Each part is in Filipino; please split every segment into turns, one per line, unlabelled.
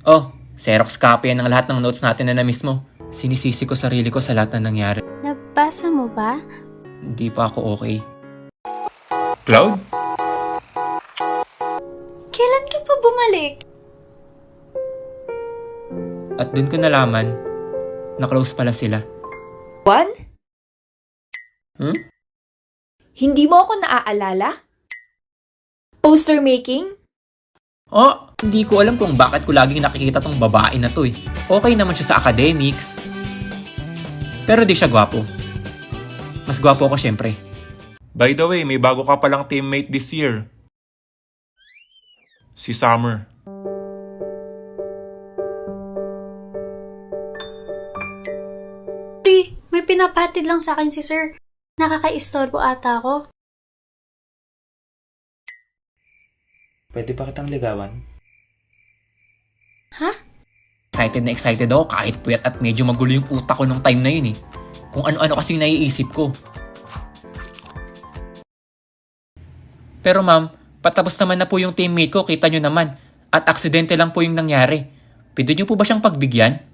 Oh, Xerox copy yan ng lahat ng notes natin na na-miss mo. Sinisisi ko sarili ko sa lahat na nangyari.
Nabasa mo ba?
Hindi pa ako okay.
Cloud?
Kailan ka pa bumalik?
At dun ko nalaman na close pala sila.
Juan?
Hmm?
Hindi mo ako naaalala? Poster making?
Oh, hindi ko alam kung bakit ko laging nakikita tong babae na to eh. Okay naman siya sa academics. Pero di siya gwapo. Mas gwapo ako syempre.
By the way, may bago ka palang teammate this year. Si Summer.
Pri, may pinapatid lang sa akin si sir. Nakaka-istorbo ata ako.
Pwede ba kitang ligawan?
Ha?
Excited na excited ako kahit puyat at medyo magulo yung utak ko nung time na yun eh. Kung ano-ano kasing naiisip ko. Pero ma'am, patapos naman na po yung teammate ko, kita nyo naman. At aksidente lang po yung nangyari. Pwede nyo po ba siyang pagbigyan?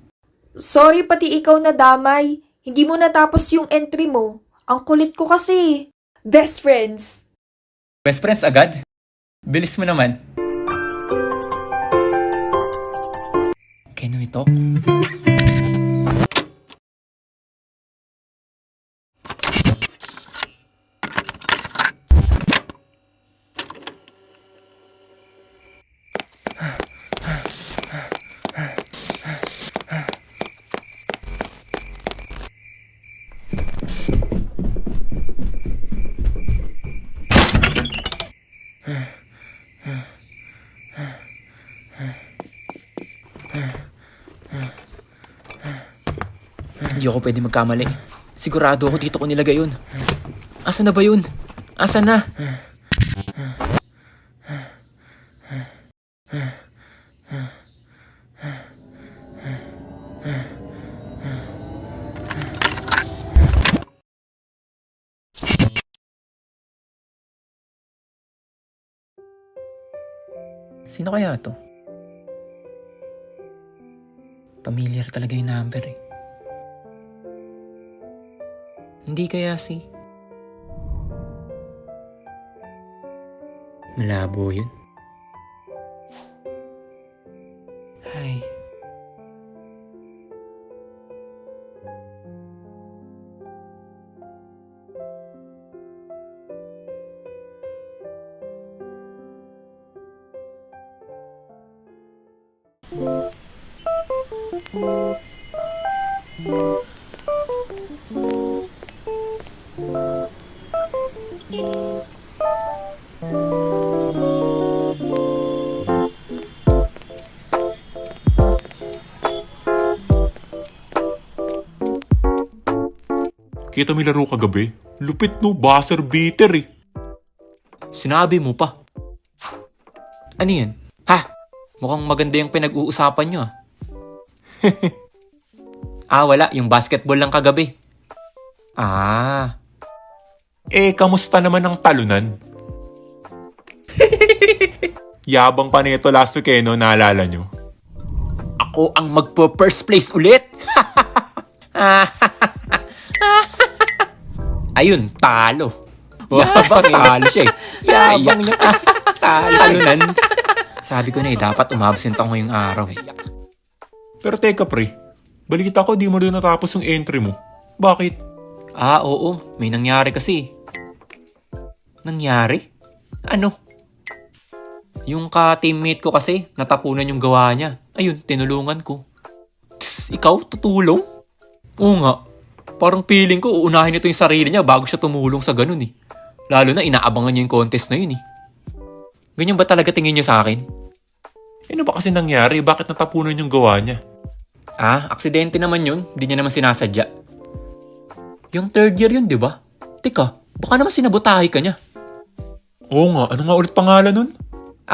Sorry pati ikaw na damay. Hindi mo natapos yung entry mo. Ang kulit ko kasi. Best friends.
Best friends agad? Bilis mo naman. Can we talk? Hindi ako pwede magkamali. Sigurado ako dito ko nilagay yun. Asa na ba yun? Asa na? Sino kaya to? Familiar talaga yung number eh. Hindi kaya si... Malabo yun. Ay.
Kita mo yung laro kagabi? Lupit no, buzzer beater eh.
Sinabi mo pa. Ano yan? Ha? Mukhang maganda yung pinag-uusapan nyo ah. Wala. Yung basketball lang kagabi.
Kamusta naman ang talunan? Yabang pa nito last weekend, no? Naalala nyo?
Ako ang magpo-first place ulit. Ayun, talo. Yabang talo siya eh. Yabang niya. Talunan. Sabi ko na dapat umabsent ako ngayong araw eh.
Pero teka pre, balita ko di mo doon natapos yung entry mo. Bakit?
Oo. May nangyari kasi. Nangyari? Ano? Yung ka-teammate ko kasi, natapunan yung gawa niya. Ayun, tinulungan ko. Ikaw, tutulong? Oo nga. Parang feeling ko, uunahin nito yung sarili niya bago siya tumulong sa ganun eh. Lalo na inaabangan niya yung contest na yun eh. Ganyan ba talaga tingin niyo sa akin?
Ano ba kasi nangyari? Bakit natapunan yung gawa niya?
Aksidente naman yun. Hindi niya naman sinasadya. Yung third year yun, di ba? Teka, baka naman sinabotahe ka niya.
Oo nga, ano nga ulit pangalan nun?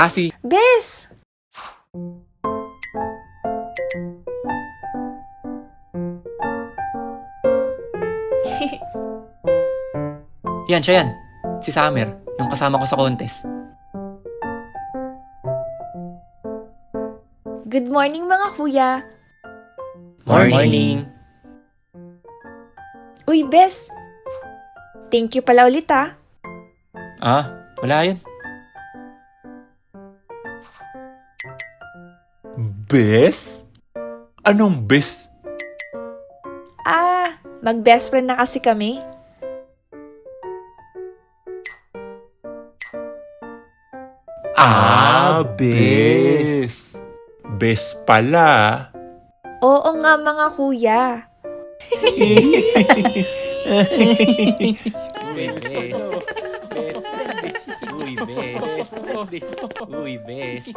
Si...
Bes!
Yan, siya yan. Si Summer, yung kasama ko sa contest.
Good morning mga kuya.
Morning.
Uy, Bes. Thank you pala ulit ah.
Wala yun.
Bes? Anong bes?
Mag-best friend na kasi kami.
Bes. Bes pala.
Oo nga mga kuya.
Best. Uy, best. Uy, best.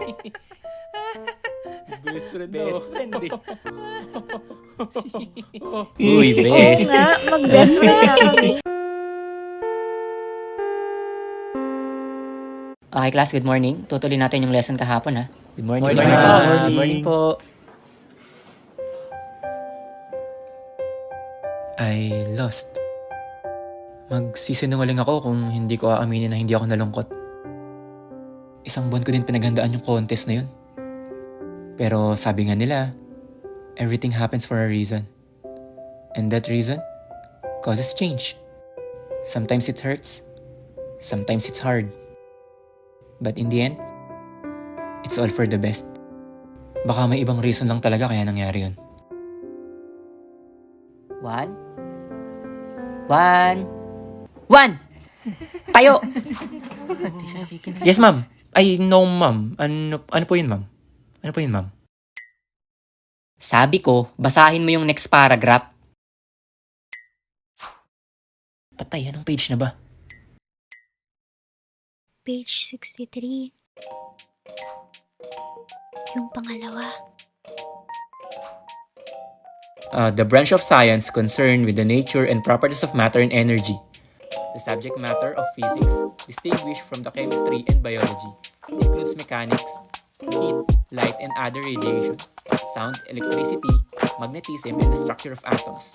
Best friend
Best friend eh.
Uy,
Uy,
Oo
best.
nga, mag-best friend na kami.
Okay, class, good morning. Tutuloy natin yung lesson kahapon, ha? Good morning.
Morning
Morning.
po.
Morning.
Good morning po. I lost. Magsisinungaling ako kung hindi ko aaminin na hindi ako nalungkot. Isang buwan ko din pinaghandaan yung contest na yun. Pero sabi nga nila, everything happens for a reason. And that reason causes change. Sometimes it hurts. Sometimes it's hard. But in the end, it's all for the best. Baka may ibang reason lang talaga kaya nangyari yun.
One. Tayo!
Yes, ma'am. Ay, no, ma'am. Ano po yun, ma'am? Ano po yun, ma'am?
Sabi ko, basahin mo yung next paragraph.
Patay, anong page na ba?
Page 63. Yung pangalawa.
The branch of science concerned with the nature and properties of matter and energy. The subject matter of physics, distinguished from the chemistry and biology, includes mechanics, heat, light, and other radiation, sound, electricity, magnetism, and the structure of atoms.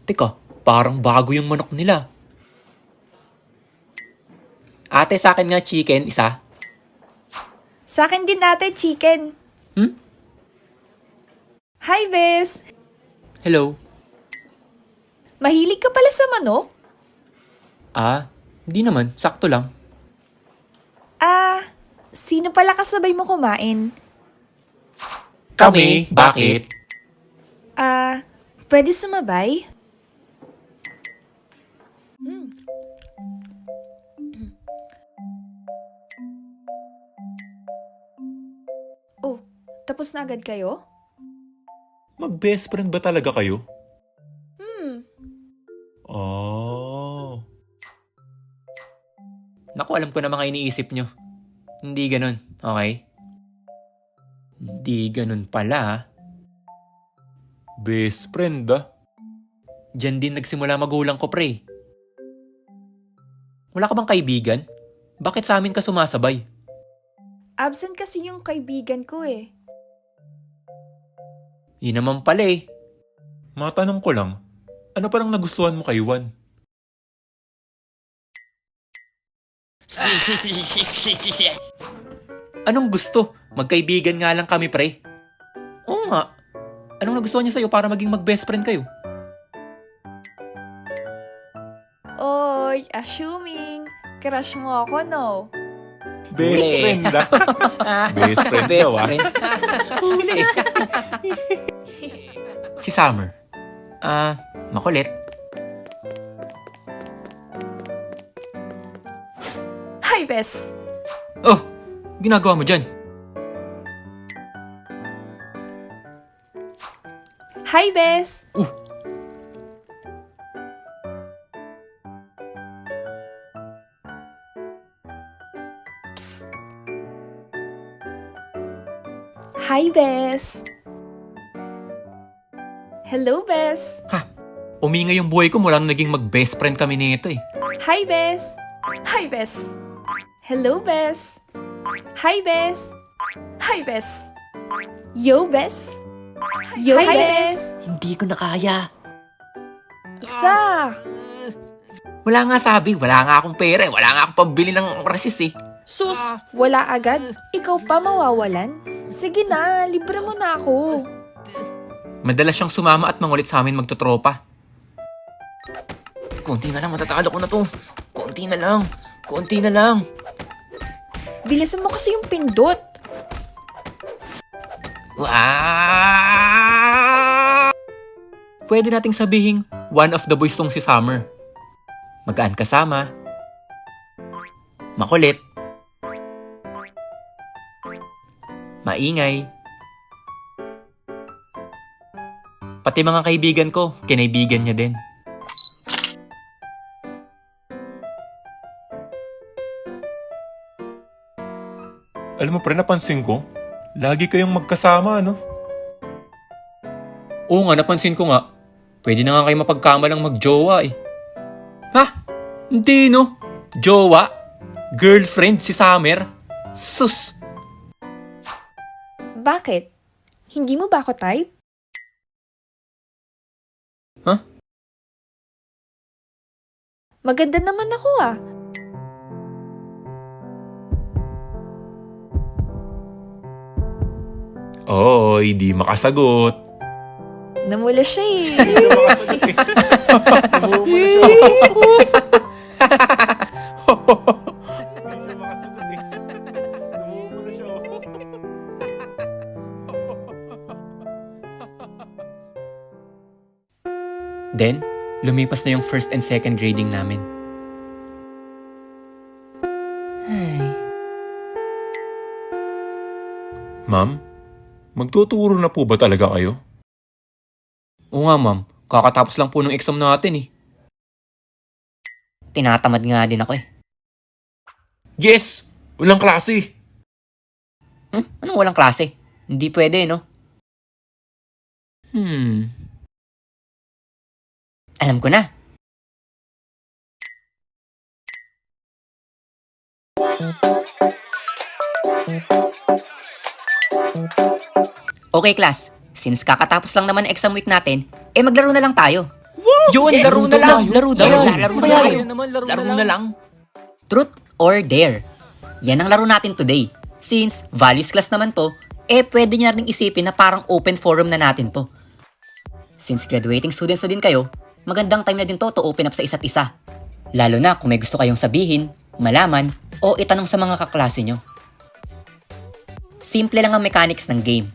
Teka, parang bago yung manok nila. Ate, sa akin nga chicken, isa.
Sa akin din ate, chicken. Hi, Bes.
Hello.
Mahilig ka pala sa manok?
Hindi naman. Sakto lang.
Sino pala kasabay mo kumain?
Kami? Bakit?
Pwede sumabay? Oh, tapos na agad kayo?
Mag-best friend ba talaga kayo? Oh.
Naku, alam ko na mga iniisip nyo. Hindi ganun, okay? Hindi ganun pala.
Best friend
Diyan din nagsimula magulang ko, pre. Wala ka bang kaibigan? Bakit sa amin ka sumasabay?
Absent kasi yung kaibigan ko eh.
Yun naman pala eh.
Matanong ko lang, ano parang nagustuhan mo kay Juan?
Anong gusto? Magkaibigan nga lang kami, pre. Oo nga. Anong nagustuhan niya sa'yo para maging mag-best friend kayo?
Oy, assuming, crush mo ako, no?
Best
Huli.
friend Best friend
Best
daw
friend. Huli. Si Summer. Makulit.
Hi, Bes.
Oh, ginagawa mo dyan?
Hi, Bes. Psst. Hi, Bes. Hello, Bes.
Umingay yung buhay ko mula nung naging mag-best friend kami nito eh.
Hi, Bes. Hi, Bes. Hello, Bes. Hi, Bes. Hi, Bes. Yo, Bes. Yo,
Hi,
Bes.
Bes.
Hindi ko na kaya.
Isa!
Wala nga sabi, wala nga akong pera, wala nga akong pambili ng rasis eh.
Sus, wala agad? Ikaw pa mawawalan? Sige na, libre mo na ako.
Madalas siyang sumama at mangulit sa amin magtotropa. Konti na lang, matatalo ko na to. Konti na lang, konti na lang.
Bilisan mo kasi yung pindot.
Pwede nating sabihing one of the boys tong si Summer. Magaan kasama. Makulit. Maingay. Pati mga kaibigan ko, kinaibigan niya din.
Alam mo pre, napansin ko, lagi kayong magkasama, no?
Oo nga, napansin ko nga. Pwede na nga kayo mapagkamalang magjowa eh. Ha? Hindi no? Jowa? Girlfriend si Summer? Sus!
Bakit? Hindi mo ba ako type?
Huh?
Maganda naman ako ah.
Oy, di makasagot.
Namula siya eh.
Then, lumipas na yung first and second grading namin.
Ma'am, magtuturo na po ba talaga kayo?
Oo nga ma'am, kakatapos lang po ng exam natin eh.
Tinatamad nga din ako eh.
Yes! Walang klase!
Anong walang klase? Hindi pwede, no? Alam ko na. Okay, class. Since kakatapos lang naman ang exam week natin, maglaro na lang tayo.
Yun,
Yes,
laro na lang!
laro daw.
Yun,
Laro na
kaya
tayo.
yun naman, laro na lang.
Truth or dare? Yan ang laro natin today. Since values class naman to, pwede nyo na rin isipin na parang open forum na natin to. Since graduating students na din kayo, magandang time na din to open up sa isa't isa. Lalo na kung may gusto kayong sabihin, malaman, o itanong sa mga kaklase nyo. Simple lang ang mechanics ng game.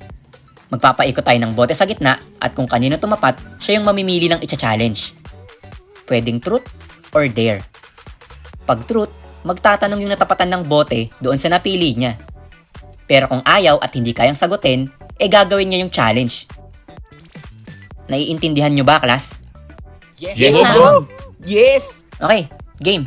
Magpapaikot tayo ng bote sa gitna at kung kanino tumapat, siya yung mamimili ng icha-challenge. Pwedeng truth or dare. Pag truth, magtatanong yung natapatan ng bote doon sa napili niya. Pero kung ayaw at hindi kayang sagutin, gagawin niya yung challenge. Naiintindihan nyo ba, class?
Yes,
ma'am. Yes! Okay, game.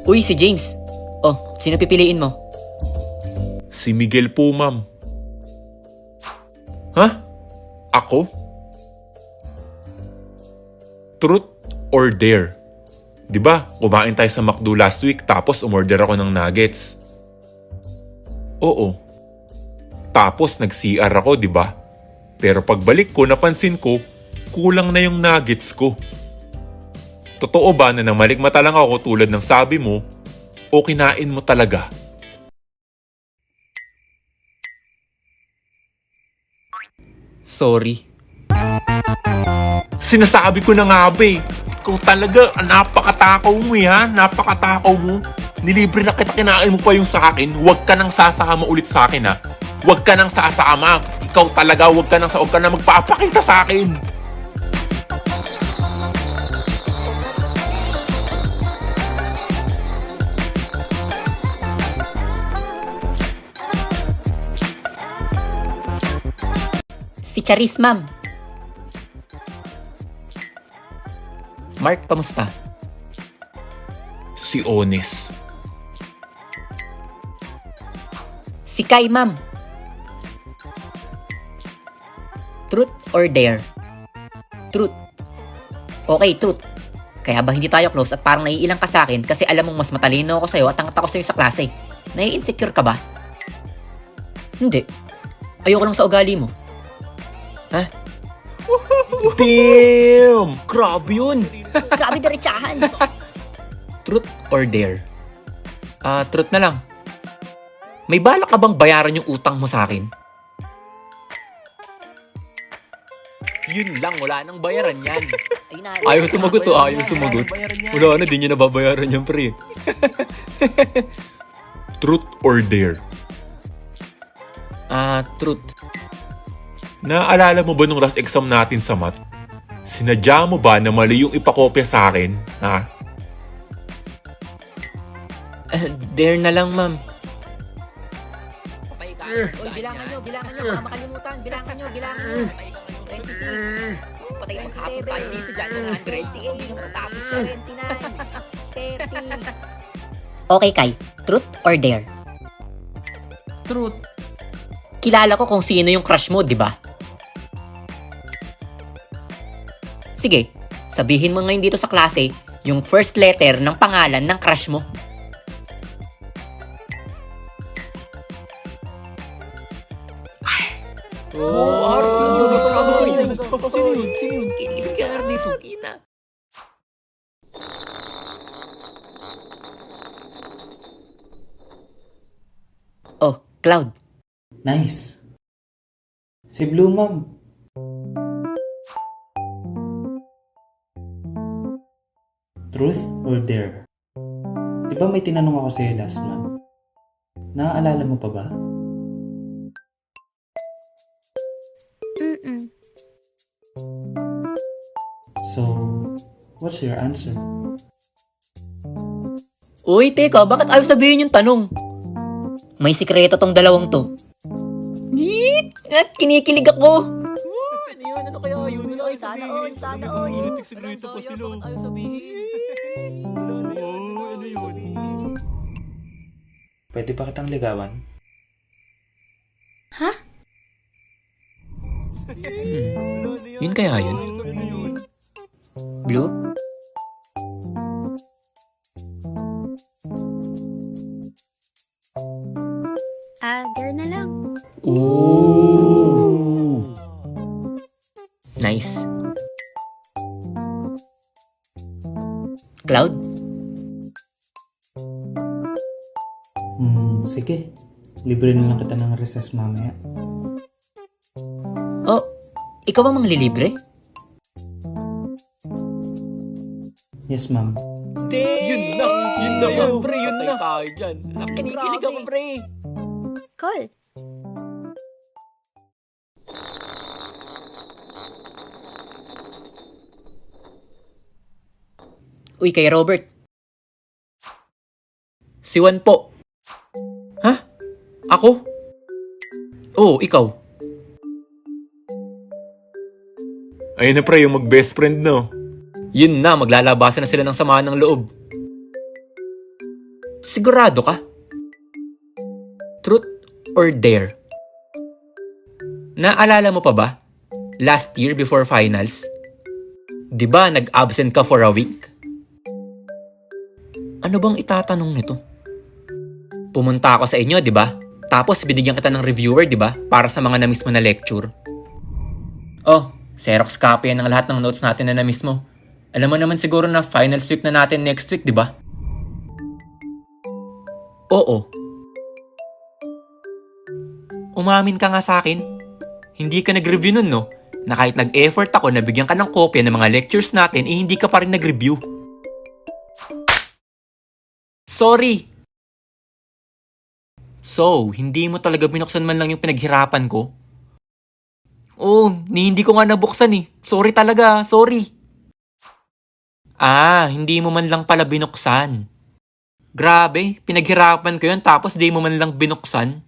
Uy, si James. Oh, sino pipiliin mo?
Si Miguel po, ma'am. Ha? Ako? Truth or dare? 'Di ba? Kumain tayo sa McDo last week tapos umorder ako ng nuggets. Oo. Tapos nag-CR ako, 'di ba? Pero pagbalik ko, napansin ko, kulang na yung nuggets ko. Totoo ba na nang malikmata lang ako tulad ng sabi mo, o kinain mo talaga?
Sorry.
Sinasabi ko na nga ba eh. Ikaw talaga, napakatakaw mo ha? Napakatakaw mo. Nilibre na kita, kinain mo pa yung sa akin. Huwag ka nang sasama ulit sa akin ha. Huwag ka nang sasama. Ikaw talaga, huwag ka nang magpapakita sa akin.
Si Charis, ma'am.
Mark, kamusta?
Si Onis.
Si Kai, ma'am. Truth or dare? Truth. Okay, truth. Kaya ba hindi tayo close at parang naiilang ka sa akin kasi alam mong mas matalino ako sa'yo at tangat ako sa'yo sa klase? Nai-insecure ka ba? Hindi. Ayoko lang sa ugali mo.
Damn! Grabe yun!
Grabe diretsahan.
Truth or dare? Truth na lang. May balak ka bang bayaran yung utang mo sa akin? Yun lang, wala nang bayaran yan.
Ayun na,
Ayaw sumagot to, ayaw sumagot. Wala na, di niya nababayaran yan, pre.
Truth or dare?
Truth.
Naaalala mo ba nung last exam natin sa math? Sinadya mo ba na mali yung ipakopya sa akin? Ha?
Dare na lang, ma'am.
Uy, bilangan nyo, baka makalimutan. Bilangan nyo. 26. Patay na maghapon tayo dito dyan. 100. Hindi na matapos. 29. 30. Okay, Kai. Truth or dare?
Truth.
Kilala ko kung sino yung crush mo, di ba? Sige, sabihin mo ngayon dito sa klase yung first letter ng pangalan ng crush mo.
Sino yun? Kaya dito. Ina.
Oh, Cloud.
Nice. Si Blue, ma'am. Truth or dare? Di ba may tinanong ako sa'yo last month? Naaalala mo pa ba? So, what's your answer?
Uy, teka, bakit ayaw sabihin yung tanong? May sikreto tong dalawang to. At kinikilig ako.
Ano yun? Ano kaya yun?
Sana all.
Sekreto pa sila.
Ayaw sabihin.
Ano yun?
Pwede ba kitang ligawan?
Ha?
Yun kaya yun?
Blue?
Dare na lang.
Ooh!
Nice. Cloud?
Sige. Libre na lang kita ng recess mamaya.
Oh, ikaw ba manglilibre?
Yes, ma'am.
Yun na! Yun na, pre! Yun na! Tayo dyan.
Kinikilig ako, pre.
Call.
Uy, kay Robert.
Si Juan po. Ha? Ako? Oo, ikaw.
Ayun na pre, yung mag-best friend no.
Yun na, maglalabasan na sila ng samaan ng loob. Sigurado ka? Truth or dare? Naalala mo pa ba? Last year before finals? Di ba nag-absent ka for a week? Ano bang itatanong nito? Pumunta ako sa inyo, di ba? Tapos binigyan kita ng reviewer, di ba? Para sa mga na-miss mo na lecture. Oh, Xerox copy yan ng lahat ng notes natin na na-miss mo. Alam mo naman siguro na finals week na natin next week, di ba? Oo. Umamin ka nga sa akin. Hindi ka nag-review nun, no? Na kahit nag-effort ako na bigyan ka ng kopya ng mga lectures natin, hindi ka pa rin nag-review. Sorry! So, hindi mo talaga binuksan man lang yung pinaghirapan ko? Oh, hindi ko nga nabuksan eh. Sorry talaga, sorry. Hindi mo man lang pala binuksan. Grabe, pinaghirapan ko yun tapos di mo man lang binuksan.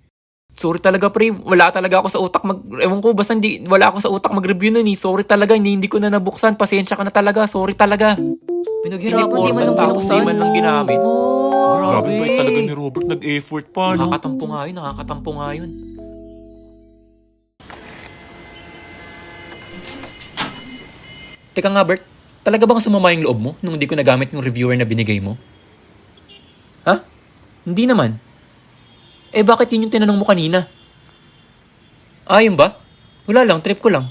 Sorry talaga pre, wala talaga ako sa utak ewan ko, basta wala ako sa utak mag-review nun eh. Sorry talaga, hindi ko na nabuksan. Pasensya ka na talaga, sorry talaga.
Pinaghirapan, di man lang
tapos
binuksan.
di man lang ginamit.
Grabe ba talaga ni Robert nag-effort pa, no?
Nakakatampo nga yun. Teka nga Bert, talaga bang sumama yung loob mo nung hindi ko nagamit yung reviewer na binigay mo? Ha? Hindi naman. Eh bakit yun yung tinanong mo kanina? Yun ba? Wala lang, trip ko lang.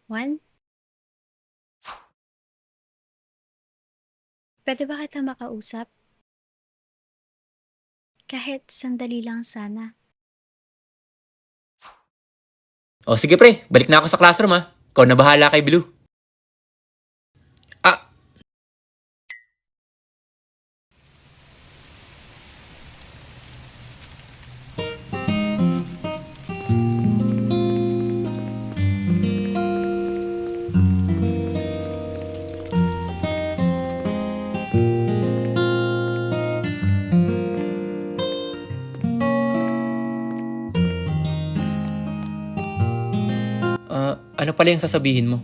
Juan? Pwede ba kita makausap? Kahit sandali lang sana.
O sige pre, balik na ako sa classroom ha. Ikaw na bahala kay Blue. Ah, ano pala yung sasabihin mo?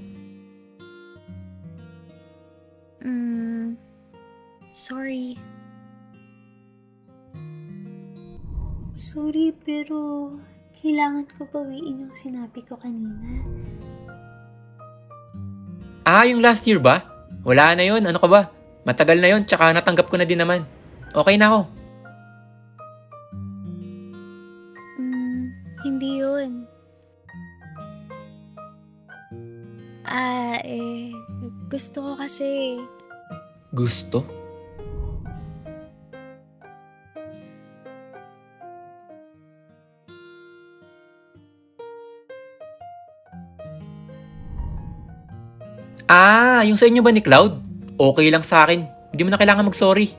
Sorry. Sorry, pero kailangan ko bawiin yung sinabi ko kanina.
Yung last year ba? Wala na yun, ano ka ba? Matagal na yun, tsaka natanggap ko na din naman. Okay na ako.
Hindi yun. Gusto ko kasi...
Gusto? Yung sa inyo ba ni Cloud? Okay lang sa akin. Hindi mo na kailangan mag-sorry.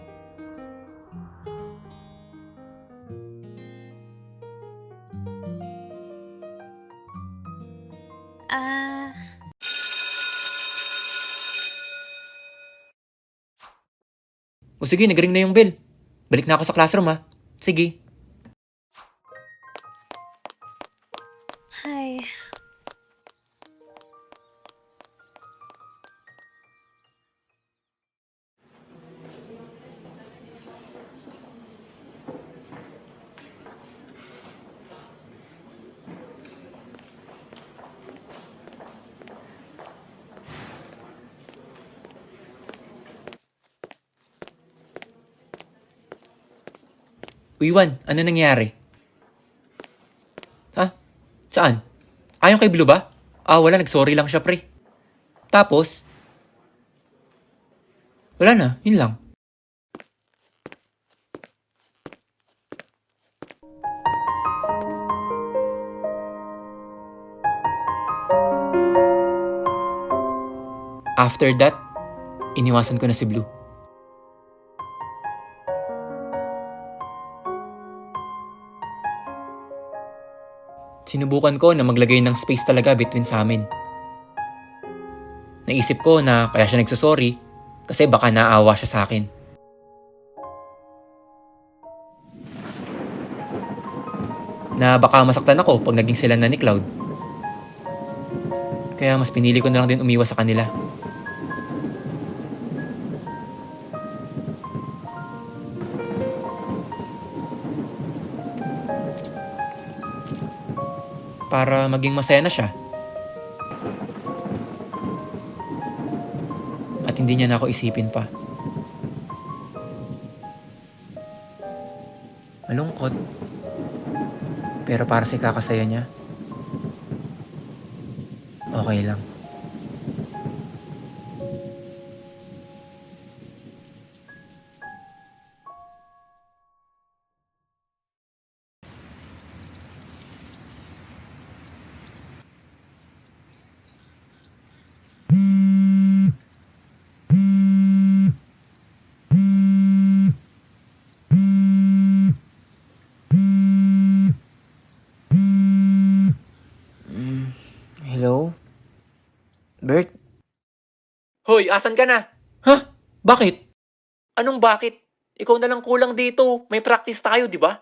O sige, nagring na yung bell. Balik na ako sa classroom ha. Sige.
Hi.
Uy, Juan, ano nangyari? Ha? Saan? Yung kay Blue ba? Wala, nag-sorry lang siya, pre. Tapos? Wala na, yun lang. After that, iniwasan ko na si Blue. Sinubukan ko na maglagay ng space talaga between sa amin. Naisip ko na kaya siya nagsasorry kasi baka naawa siya sa akin. Na baka masaktan ako pag naging sila na ni Cloud. Kaya mas pinili ko na lang din umiwas sa kanila. Para maging masaya na siya. At hindi niya na ako isipin pa. Malungkot. Pero para sa kakasaya niya, okay lang. Hello? Bert? Hoy, asan ka na? Ha? Bakit? Anong bakit? Ikaw na lang kulang dito. May practice tayo, di ba?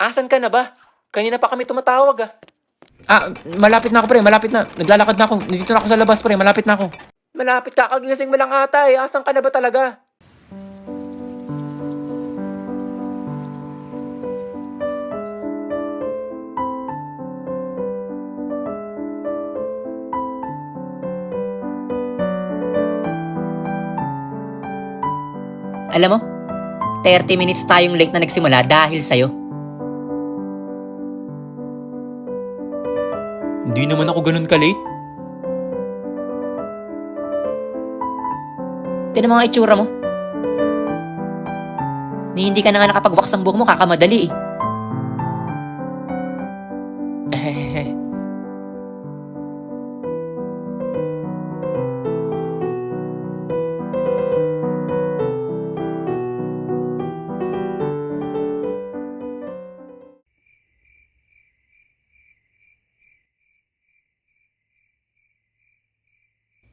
Asan ka na ba? Kanina pa kami tumatawag malapit na ako pre, malapit na. Naglalakad na ako. Nandito na ako sa labas pre, malapit na ako. Malapit ka, kagising mo lang ata eh. Asan ka na ba talaga?
Alam mo, 30 minutes tayong late na nagsimula dahil sa'yo.
Hindi naman ako ganun ka-late.
Tinan mo nga itsura mo. Ni hindi ka na nga nakapag-wax ang buhok mo, kakamadali eh.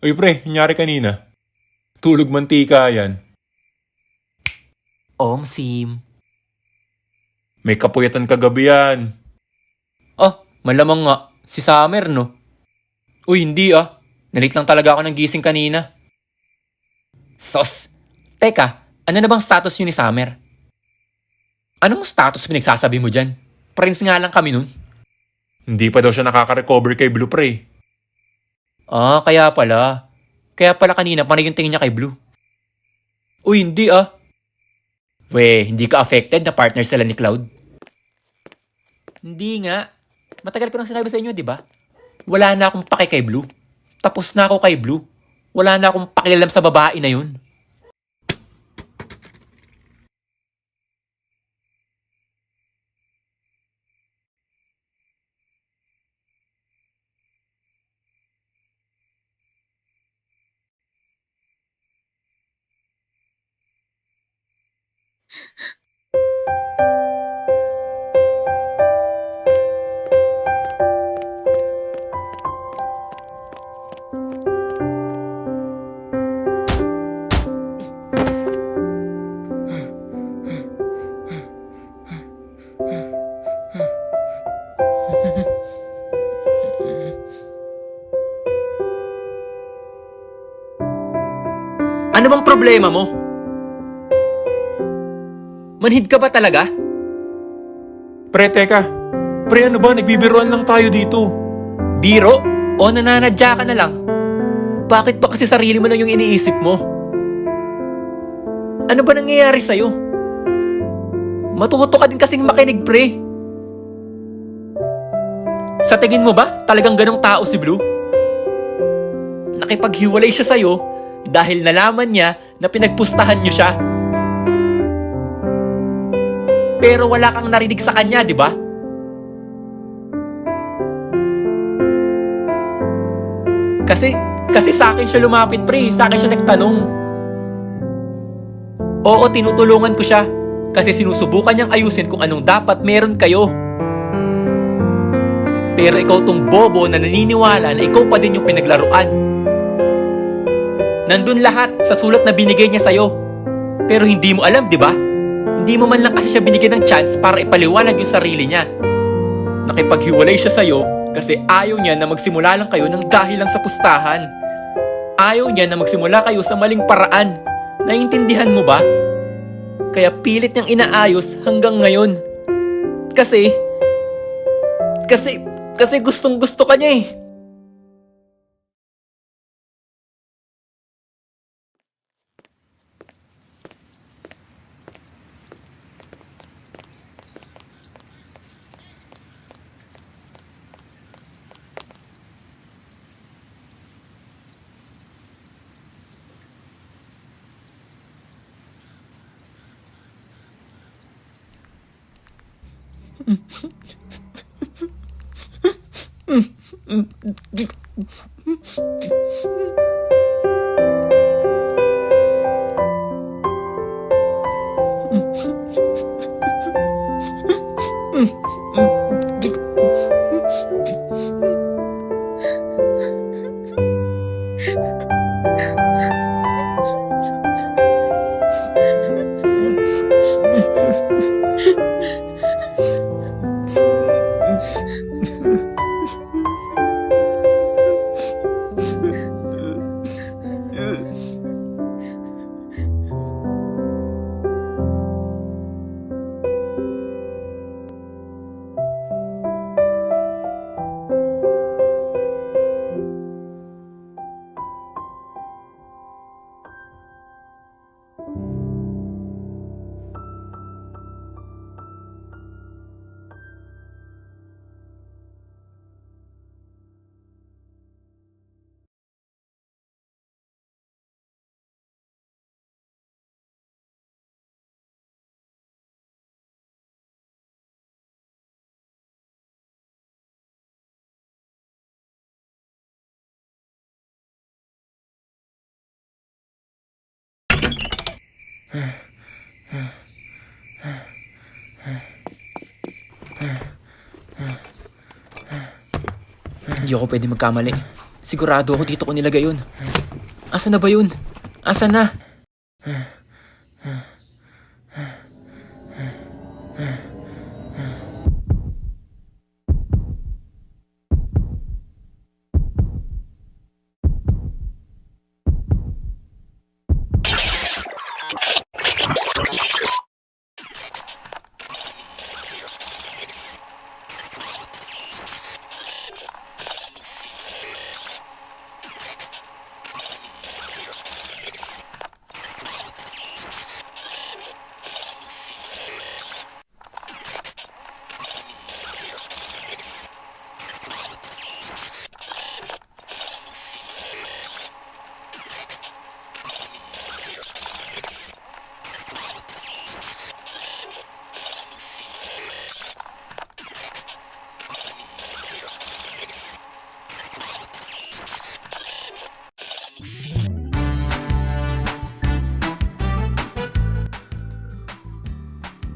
Uy pre, nangyari kanina. Tulog mantika yan.
Sim.
May kapuyatan kagabi yan.
Malamang nga. Si Summer, no? Uy, hindi Nalit lang talaga ako ng gising kanina. Sos! Teka, ano na bang status yun ni Summer? Anong status pinagsasabi mo dyan? Friends nga lang kami nun.
Hindi pa daw siya nakaka-recover kay Blue pre.
Kaya pala. Kaya pala kanina panay yung tingin niya kay Blue. Uy, hindi hindi ka affected na partner sila ni Cloud? Hindi nga. Matagal ko nang sinabi sa inyo, di ba? Wala na akong pake kay Blue. Tapos na ako kay Blue. Wala na akong pakialam sa babae na yun. Ano bang problema mo? Manhid ka ba talaga?
Pre, teka. Pre, ano ba? Nagbibiruan lang tayo dito.
Biro? O nananadya ka na lang? Bakit ba kasi sarili mo lang yung iniisip mo? Ano ba nangyayari sa'yo? Matuto ka din kasing makinig, pre. Sa tingin mo ba talagang ganong tao si Blue? Nakipaghiwalay siya sa'yo dahil nalaman niya na pinagpustahan niyo siya. Pero wala kang narinig sa kanya, di ba? Kasi sa akin siya lumapit, pre. Sa akin siya nagtanong. Oo, tinutulungan ko siya. Kasi sinusubukan niyang ayusin kung anong dapat meron kayo. Pero ikaw tong bobo na naniniwala na ikaw pa din yung pinaglaruan. Nandun lahat sa sulat na binigay niya sa'yo. Pero hindi mo alam, di ba? Hindi mo man lang kasi siya binigyan ng chance para ipaliwanag yung sarili niya. Nakipaghiwalay siya sa'yo kasi ayaw niya na magsimula lang kayo ng dahil lang sa pustahan. Ayaw niya na magsimula kayo sa maling paraan. Naiintindihan mo ba? Kaya pilit niyang inaayos hanggang ngayon. Kasi gustong gusto ka niya eh. Hindi ako pwede magkamali. Sigurado ako dito ko nilagay yun. Asa na ba yun? Asa na?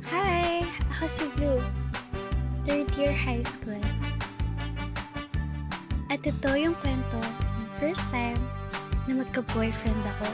Hi! Ako si Blue. Third year high school. At ito yung kwento ng first time na magka-boyfriend ako.